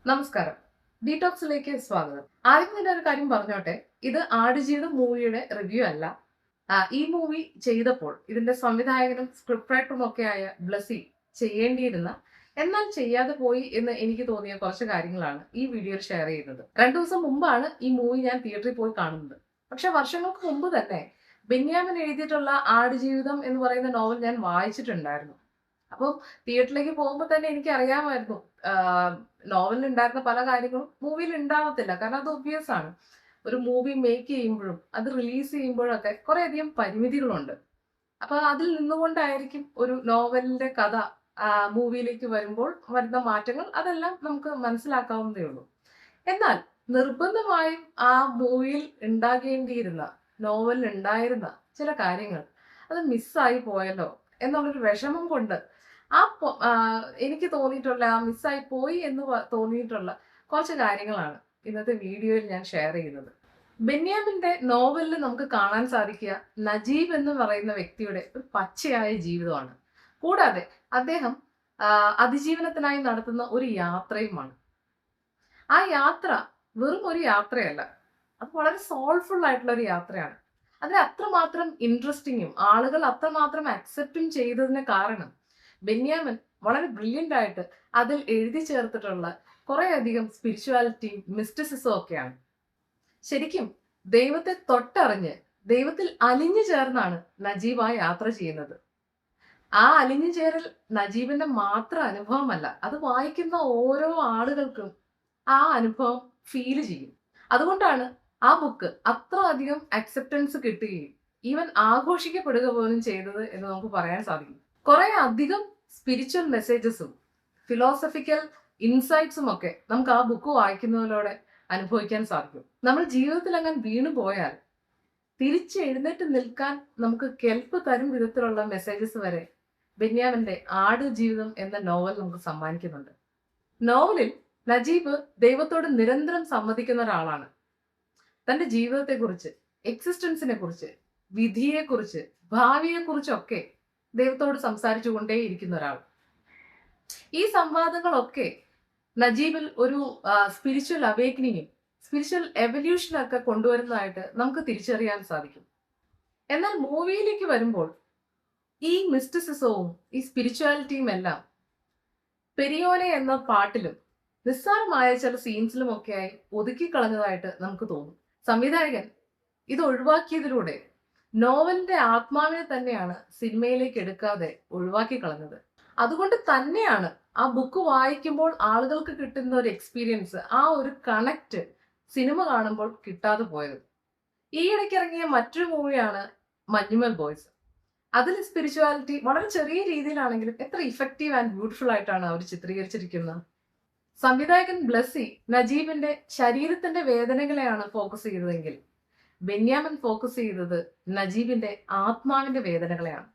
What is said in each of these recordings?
നമസ്കാരം. ഡീടോക്സിലേക്ക് സ്വാഗതം. ആദ്യം തന്നെ ഒരു കാര്യം പറഞ്ഞോട്ടെ. ഇത് ആടുജീവിതം മൂവിയുടെ റിവ്യൂ അല്ല. ഈ മൂവി ചെയ്തപ്പോൾ ഇതിന്റെ സംവിധായകനും സ്ക്രിപ്റ്റ് റൈറ്ററും ഒക്കെ ആയ ബ്ലസി ചെയ്യേണ്ടിയിരുന്ന, എന്നാൽ ചെയ്യാതെ പോയി എന്ന് എനിക്ക് തോന്നിയ കുറച്ച് കാര്യങ്ങളാണ് ഈ വീഡിയോയിൽ ഷെയർ ചെയ്യുന്നത്. 2 ദിവസം മുമ്പാണ് ഈ മൂവി ഞാൻ തിയേറ്ററിൽ പോയി കാണുന്നത്. പക്ഷെ വർഷങ്ങൾക്ക് മുമ്പ് തന്നെ ബെന്യാമിൻ എഴുതിയിട്ടുള്ള ആടുജീവിതം എന്ന് പറയുന്ന നോവൽ ഞാൻ വായിച്ചിട്ടുണ്ടായിരുന്നു. അപ്പം തിയേറ്ററിലേക്ക് പോകുമ്പോൾ തന്നെ എനിക്ക് അറിയാമായിരുന്നു നോവലിൽ ഉണ്ടായിരുന്ന പല കാര്യങ്ങളും മൂവിയിൽ ഉണ്ടാവത്തില്ല. കാരണം അത് ഒബ്വിയസ് ആണ്. ഒരു മൂവി മേക്ക് ചെയ്യുമ്പോഴും അത് റിലീസ് ചെയ്യുമ്പോഴൊക്കെ കുറേയധികം പരിമിതികളുണ്ട്. അപ്പൊ അതിൽ നിന്നുകൊണ്ടായിരിക്കും ഒരു നോവലിന്റെ കഥ മൂവിയിലേക്ക് വരുമ്പോൾ വരുന്ന മാറ്റങ്ങൾ അതെല്ലാം നമുക്ക് മനസ്സിലാക്കാവുന്നതേ ഉള്ളൂ. എന്നാൽ നിർബന്ധമായും ആ മൂവിയിൽ ഉണ്ടാകേണ്ടിയിരുന്ന, നോവലിൽ ഉണ്ടായിരുന്ന ചില കാര്യങ്ങൾ അത് മിസ്സായി പോയല്ലോ എന്നുള്ളൊരു വിഷമം കൊണ്ട് എനിക്ക് തോന്നിയിട്ടുള്ള മിസ്സായി പോയി എന്ന് തോന്നിയിട്ടുള്ള കുറച്ച് കാര്യങ്ങളാണ് ഇന്നത്തെ വീഡിയോയിൽ ഞാൻ ഷെയർ ചെയ്യുന്നത്. ബെന്യാമിന്റെ നോവലിൽ നമുക്ക് കാണാൻ സാധിക്കുക നജീബ് എന്ന് പറയുന്ന വ്യക്തിയുടെ ഒരു പച്ചയായ ജീവിതമാണ്. കൂടാതെ അദ്ദേഹം അതിജീവനത്തിനായി നടത്തുന്ന ഒരു യാത്രയുമാണ്. ആ യാത്ര വെറും ഒരു യാത്രയല്ല, അത് വളരെ സോൾഫുൾ ആയിട്ടുള്ള ഒരു യാത്രയാണ്. അതിന് അത്രമാത്രം ഇൻട്രസ്റ്റിങ്ങും ആളുകൾ അത്രമാത്രം അക്സെപ്റ്റും ചെയ്തതിന് കാരണം ബെന്യാമിൻ വളരെ ബ്രില്യൻ്റ് ആയിട്ട് അതിൽ എഴുതി ചേർത്തിട്ടുള്ള കുറേയധികം സ്പിരിച്വാലിറ്റിയും മിസ്റ്റിസിസവും ഒക്കെയാണ്. ശരിക്കും ദൈവത്തെ തൊട്ടറിഞ്ഞ് ദൈവത്തിൽ അലിഞ്ഞു ചേർന്നാണ് നജീബ് ആ യാത്ര ചെയ്യുന്നത്. ആ അലിഞ്ഞു ചേരൽ നജീബിന്റെ മാത്രം അനുഭവമല്ല, അത് വായിക്കുന്ന ഓരോ ആളുകൾക്കും ആ അനുഭവം ഫീൽ ചെയ്യും. അതുകൊണ്ടാണ് ആ ബുക്ക് അത്ര അധികം അക്സെപ്റ്റൻസ് കിട്ടുകയും ഈവൻ ആഘോഷിക്കപ്പെടുക പോലും ചെയ്തത് എന്ന് നമുക്ക് പറയാൻ സാധിക്കും. കുറെ അധികം സ്പിരിച്വൽ മെസ്സേജസും ഫിലോസഫിക്കൽ ഇൻസൈറ്റ്സും ഒക്കെ നമുക്ക് ആ ബുക്ക് വായിക്കുന്നതിലൂടെ അനുഭവിക്കാൻ സാധിക്കും. നമ്മൾ ജീവിതത്തിൽ അങ്ങനെ വീണു പോയാൽ തിരിച്ച് എഴുന്നേറ്റ് നിൽക്കാൻ നമുക്ക് കെൽപ്പ് തരും വിധത്തിലുള്ള മെസ്സേജസ് വരെ ബെന്യാമിന്റെ ആടുജീവിതം എന്ന നോവൽ നമുക്ക് സമ്മാനിക്കുന്നുണ്ട്. നോവലിൽ നജീബ് ദൈവത്തോട് നിരന്തരം സമ്മതിക്കുന്ന ഒരാളാണ്. തന്റെ ജീവിതത്തെക്കുറിച്ച്, എക്സിസ്റ്റൻസിനെ കുറിച്ച്, വിധിയെക്കുറിച്ച്, ഭാവിയെക്കുറിച്ചൊക്കെ ദൈവത്തോട് സംസാരിച്ചു കൊണ്ടേയിരിക്കുന്ന ഒരാൾ. ഈ സംവാദങ്ങളൊക്കെ നജീബിൽ ഒരു സ്പിരിച്വൽ അവേക്കനിങ്ങും സ്പിരിച്വൽ എവല്യൂഷനൊക്കെ കൊണ്ടുവരുന്നതായിട്ട് നമുക്ക് തിരിച്ചറിയാൻ സാധിക്കും. എന്നാൽ മൂവിയിലേക്ക് വരുമ്പോൾ ഈ മിസ്റ്റിസിസവും ഈ സ്പിരിച്വാലിറ്റിയും എല്ലാം പെരിയോനെ എന്ന പാട്ടിലും നിസ്സാരമായ ചില സീൻസിലും ഒക്കെയായി ഒതുക്കിക്കളഞ്ഞതായിട്ട് നമുക്ക് തോന്നും. സംവിധായകൻ ഇത് ഒഴിവാക്കിയതിലൂടെ നോവലിന്റെ ആത്മാവിനെ തന്നെയാണ് സിനിമയിലേക്ക് എടുക്കാതെ ഒഴിവാക്കി കളഞ്ഞത്. അതുകൊണ്ട് തന്നെയാണ് ആ ബുക്ക് വായിക്കുമ്പോൾ ആളുകൾക്ക് കിട്ടുന്ന ഒരു എക്സ്പീരിയൻസ്, ആ ഒരു കണക്ട് സിനിമ കാണുമ്പോൾ കിട്ടാതെ പോയത്. ഈ ഇടയ്ക്ക് ഇറങ്ങിയ മറ്റൊരു മൂവിയാണ് മഞ്ഞുമൽ ബോയ്സ്. അതിൽ സ്പിരിച്വാലിറ്റി വളരെ ചെറിയ രീതിയിലാണെങ്കിലും എത്ര ഇഫക്റ്റീവ് ആൻഡ് ബ്യൂട്ടിഫുൾ ആയിട്ടാണ് അവർ ചിത്രീകരിച്ചിരിക്കുന്നത്. സംവിധായകൻ ബ്ലസി നജീബിന്റെ ശരീരത്തിന്റെ വേദനകളെയാണ് ഫോക്കസ് ചെയ്തതെങ്കിൽ ബെന്യാമിൻ ഫോക്കസ് ചെയ്തത് നജീബിന്റെ ആത്മാവിന്റെ വേദനകളെയാണ്.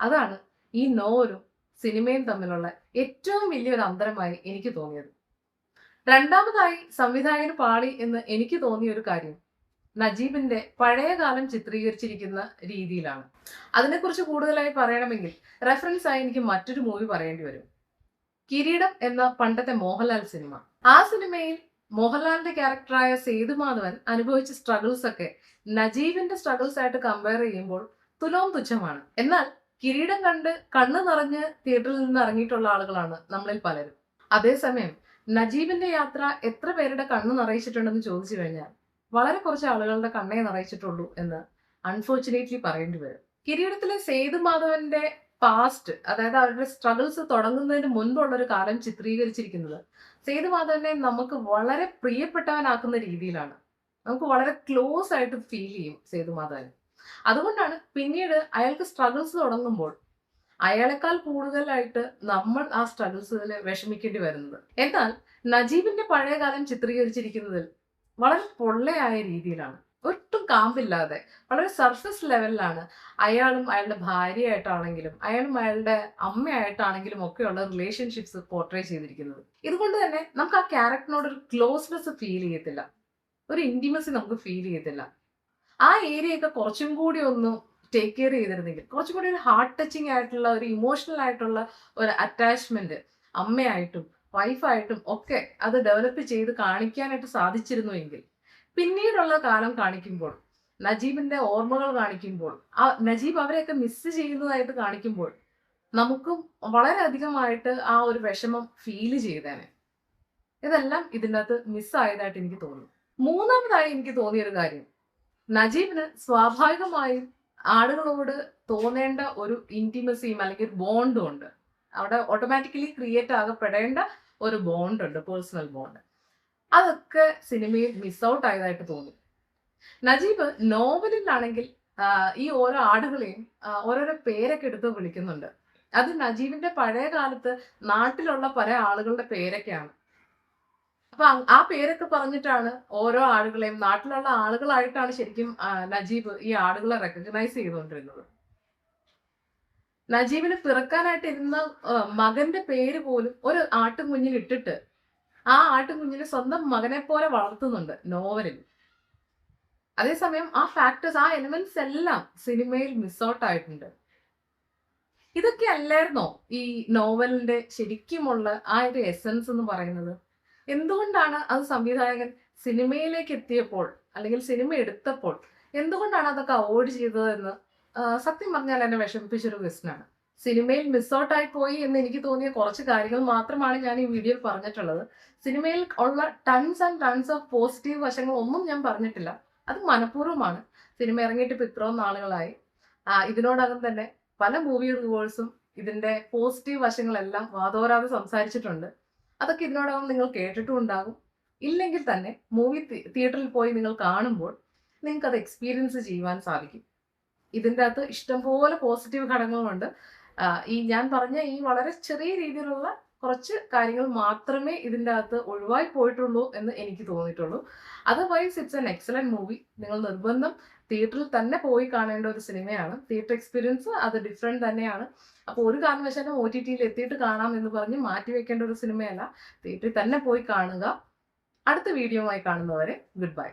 അതാണ് ഈ നോവലും സിനിമയും തമ്മിലുള്ള ഏറ്റവും വലിയൊരു അന്തരമായി എനിക്ക് തോന്നിയത്. രണ്ടാമതായി സംവിധായകന് പാളി എന്ന് എനിക്ക് തോന്നിയ ഒരു കാര്യം നജീബിന്റെ പഴയ കാലം ചിത്രീകരിച്ചിരിക്കുന്ന രീതിയിലാണ്. അതിനെക്കുറിച്ച് കൂടുതലായി പറയണമെങ്കിൽ റെഫറൻസ് ആയി എനിക്ക് മറ്റൊരു മൂവി പറയേണ്ടി വരും. കിരീടം എന്ന പണ്ടത്തെ മോഹൻലാൽ സിനിമ. ആ സിനിമയിൽ മോഹൻലാലിന്റെ ക്യാരക്ടറായ സേതുമാധവൻ അനുഭവിച്ച സ്ട്രഗിൾസ് ഒക്കെ നജീബിന്റെ സ്ട്രഗിൾസ് ആയിട്ട് കമ്പയർ ചെയ്യുമ്പോൾ തുലോം തുച്ഛമാണ്. എന്നാൽ കിരീടം കണ്ട് കണ്ണ് നിറഞ്ഞ് തിയേറ്ററിൽ നിന്ന് ഇറങ്ങിയിട്ടുള്ള ആളുകളാണ് നമ്മളിൽ പലരും. അതേസമയം നജീബിന്റെ യാത്ര എത്ര പേരുടെ കണ്ണ് നിറയിച്ചിട്ടുണ്ടെന്ന് ചോദിച്ചു കഴിഞ്ഞാൽ വളരെ കുറച്ച് ആളുകളുടെ കണ്ണേ നിറയിച്ചിട്ടുള്ളൂ എന്ന് അൺഫോർച്ചുനേറ്റ്ലി പറയേണ്ടി വരും. കിരീടത്തിലെ സേതുമാധവന്റെ പാസ്റ്റ്, അതായത് അവരുടെ സ്ട്രഗിൾസ് തുടങ്ങുന്നതിന് മുൻപുള്ള ഒരു കാലം ചിത്രീകരിച്ചിരിക്കുന്നത് സേതുമാധവനെ നമുക്ക് വളരെ പ്രിയപ്പെട്ടവനാക്കുന്ന രീതിയിലാണ്. നമുക്ക് വളരെ ക്ലോസ് ആയിട്ട് ഫീൽ ചെയ്യും സേതുമാധവന്. അതുകൊണ്ടാണ് പിന്നീട് അയാൾക്ക് സ്ട്രഗിൾസ് തുടങ്ങുമ്പോൾ അയാളെക്കാൾ കൂടുതലായിട്ട് നമ്മൾ ആ സ്ട്രഗിൾസിൽ വിഷമിക്കേണ്ടി വരുന്നത്. എന്നാൽ നജീബിന്റെ പഴയകാലം ചിത്രീകരിച്ചിരിക്കുന്നതിൽ വളരെ പൊള്ളയായ രീതിയിലാണ്. ഒട്ടും കാമ്പില്ലാതെ വളരെ സർഫസ് ലെവലിലാണ് അയാളും അയാളുടെ ഭാര്യയായിട്ടാണെങ്കിലും അയാളും അയാളുടെ അമ്മയായിട്ടാണെങ്കിലും ഒക്കെയുള്ള റിലേഷൻഷിപ്സ് പോർട്രേ ചെയ്തിരിക്കുന്നത്. ഇതുകൊണ്ട് തന്നെ നമുക്ക് ആ ക്യാരക്ടറിനോട് ഒരു ക്ലോസ്നെസ് ഫീൽ ചെയ്യത്തില്ല, ഒരു ഇന്റിമസി നമുക്ക് ഫീൽ ചെയ്യത്തില്ല. ആ ഏരിയയൊക്കെ കുറച്ചും കൂടി ഒന്ന് ടേക്ക് കെയർ ചെയ്തിരുന്നെങ്കിൽ, കുറച്ചും കൂടി ഒരു ഹാർട്ട് ടച്ചിങ് ആയിട്ടുള്ള ഒരു ഇമോഷണൽ ആയിട്ടുള്ള ഒരു അറ്റാച്ച്മെന്റ് അമ്മയായിട്ടും വൈഫായിട്ടും ഒക്കെ അത് ഡെവലപ്പ് ചെയ്ത് കാണിക്കാനായിട്ട് സാധിച്ചിരുന്നുവെങ്കിൽ പിന്നീടുള്ള കാലം കാണിക്കുമ്പോൾ നജീബിന്റെ ഓർമ്മകൾ കാണിക്കുമ്പോൾ ആ നജീബ് അവരെയൊക്കെ മിസ് ചെയ്യുന്നതായിട്ട് കാണിക്കുമ്പോൾ നമുക്കും വളരെയധികമായിട്ട് ആ ഒരു വിഷമം ഫീൽ ചെയ്തേനെ. ഇതെല്ലാം ഇതിൻ്റെ അകത്ത് മിസ്സായതായിട്ട് എനിക്ക് തോന്നുന്നു. മൂന്നാമതായി എനിക്ക് തോന്നിയൊരു കാര്യം, നജീബിന് സ്വാഭാവികമായും ആളുകളോട് തോന്നേണ്ട ഒരു ഇന്റിമസിയും അല്ലെങ്കിൽ ഒരു ബോണ്ടും ഉണ്ട്. അവിടെ ഓട്ടോമാറ്റിക്കലി ക്രിയേറ്റ് ആകപ്പെടേണ്ട ഒരു ബോണ്ട് ഉണ്ട്, പേഴ്സണൽ ബോണ്ട്. അതൊക്കെ സിനിമയിൽ മിസ് ഔട്ട് ആയതായിട്ട് തോന്നി. നജീബ് നോവലിലാണെങ്കിൽ ഈ ഓരോ ആടുകളെയും ഓരോരോ പേരൊക്കെ എടുത്ത് വിളിക്കുന്നുണ്ട്. അത് നജീബിന്റെ പഴയ കാലത്ത് നാട്ടിലുള്ള പല ആളുകളുടെ പേരൊക്കെയാണ്. അപ്പൊ ആ പേരൊക്കെ പറഞ്ഞിട്ടാണ് ഓരോ ആളുകളെയും, നാട്ടിലുള്ള ആളുകളായിട്ടാണ് ശരിക്കും നജീബ് ഈ ആടുകളെ റെക്കഗ്നൈസ് ചെയ്തുകൊണ്ടിരുന്നത്. നജീബിന് പിറക്കാനായിട്ട് ഇരുന്ന മകന്റെ പേര് പോലും ഒരു ആട്ടുകുഞ്ഞിന് ഇട്ടിട്ട് ആ ആട്ടുകുഞ്ഞിനെ സ്വന്തം മകനെ പോലെ വളർത്തുന്നുണ്ട് നോവലിൽ. അതേസമയം ആ ഫാക്ടേഴ്സ്, ആ എലിമെന്റ്സ് എല്ലാം സിനിമയിൽ മിസ് ഔട്ട് ആയിട്ടുണ്ട്. ഇതൊക്കെ അല്ലായിരുന്നോ ഈ നോവലിന്റെ ശരിക്കുമുള്ള ആ ഒരു എസൻസ് എന്ന് പറയുന്നത്? എന്തുകൊണ്ടാണ് അത് സംവിധായകൻ സിനിമയിലേക്ക് എത്തിയപ്പോൾ അല്ലെങ്കിൽ സിനിമ എടുത്തപ്പോൾ എന്തുകൊണ്ടാണ് അതൊക്കെ അവോയ്ഡ് ചെയ്തതെന്ന് സത്യം പറഞ്ഞാൽ എന്നെ വിഷമിപ്പിച്ചൊരു ക്വസ്റ്റ്യനാണ്. സിനിമയിൽ മിസ് ഔട്ട് ആയി പോയി എന്ന് എനിക്ക് തോന്നിയ കുറച്ച് കാര്യങ്ങൾ മാത്രമാണ് ഞാൻ ഈ വീഡിയോയിൽ പറഞ്ഞിട്ടുള്ളത്. സിനിമയിൽ ഉള്ള tons and tons of positive വശങ്ങൾ ഒന്നും ഞാൻ പറഞ്ഞിട്ടില്ല. അത് മനഃപൂർവ്വമാണ്. സിനിമ ഇറങ്ങിയിട്ട് ഇപ്പൊ ഇത്രയും നാളുകളായി. ഇതിനോടകം തന്നെ പല മൂവി റിവ്യൂവേഴ്സും ഇതിന്റെ പോസിറ്റീവ് വശങ്ങളെല്ലാം വാതോരാതെ സംസാരിച്ചിട്ടുണ്ട്. അതൊക്കെ ഇതിനോടകം നിങ്ങൾ കേട്ടിട്ടും ഉണ്ടാകും. ഇല്ലെങ്കിൽ തന്നെ മൂവി തിയേറ്ററിൽ പോയി നിങ്ങൾ കാണുമ്പോൾ നിങ്ങൾക്ക് അത് എക്സ്പീരിയൻസ് ചെയ്യുവാൻ സാധിക്കും. ഇതിൻ്റെ അകത്ത് ഇഷ്ടംപോലെ പോസിറ്റീവ് ഘടകങ്ങളുണ്ട്. ഈ ഞാൻ പറഞ്ഞ ഈ വളരെ ചെറിയ രീതിയിലുള്ള കുറച്ച് കാര്യങ്ങൾ മാത്രമേ ഇതിൻ്റെ അകത്ത് ഒഴിവായി പോയിട്ടുള്ളൂ എന്ന് എനിക്ക് തോന്നിയിട്ടുള്ളൂ. Otherwise it's an excellent movie. നിങ്ങൾ നിർബന്ധം തിയേറ്ററിൽ തന്നെ പോയി കാണേണ്ട ഒരു സിനിമയാണ്. തിയേറ്റർ എക്സ്പീരിയൻസ് അത് ഡിഫറെന്റ് തന്നെയാണ്. അപ്പോൾ ഒരു കാരണവശാലും OTT-യിൽ എത്തിയിട്ട് കാണാം എന്ന് പറഞ്ഞ് മാറ്റിവെക്കേണ്ട ഒരു സിനിമയല്ല. തിയേറ്ററിൽ തന്നെ പോയി കാണുക. അടുത്ത വീഡിയോയുമായി കാണുന്നവരെ ഗുഡ് ബൈ.